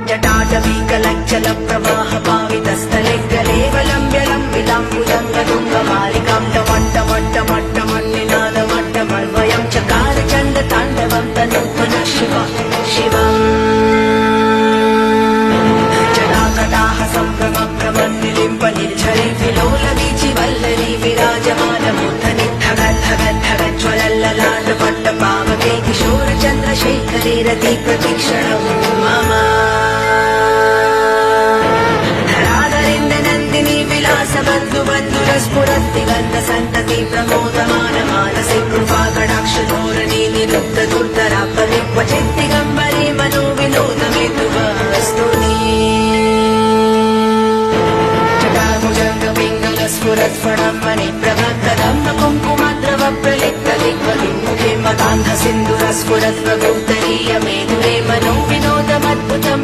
जटाटवीकलज्जल प्रवाह पावितस्थले गलेवलम्ब्य लम्बिताम्बुजङ्गतुङ्गमालिकां टमट्टमट्टमट्टमन्निनादमट्टमर्वयं चकार चण्डताण्डवं तनूत्मनः शिवम् जटाकटाह सम्भ्रमभ्रमन्निलिम्ब निर्झरि विलोलवीचि वल्लरी विराजमानमूर्धनि धगद्धगद्धगज्ज्वलल्ललाटपट्टपावके किशोरचन्द्रशेखरे रति प्रतीक्षणं मम धराधरेन्द्र नन्दिनी विलासबन्धुबन्धुरस्फुरद्दिगन्धसन्तति प्रमोदमान मानसे कृपाकटाक्षधोरणी निरुद्ध दुर्धरापरि क्वचिद्दिगम्बरे मनोविनोदमेतुवस्तुनि स्फुरत्फणमणि प्रभक्तदम्ब कुङ्कुमद्रव प्रलिप्तदिग्वलिमुखे मदान्धसिन्दुरस्फुरद्वगौत्तरीय मेधुरे मनोविनोदमद्भुतं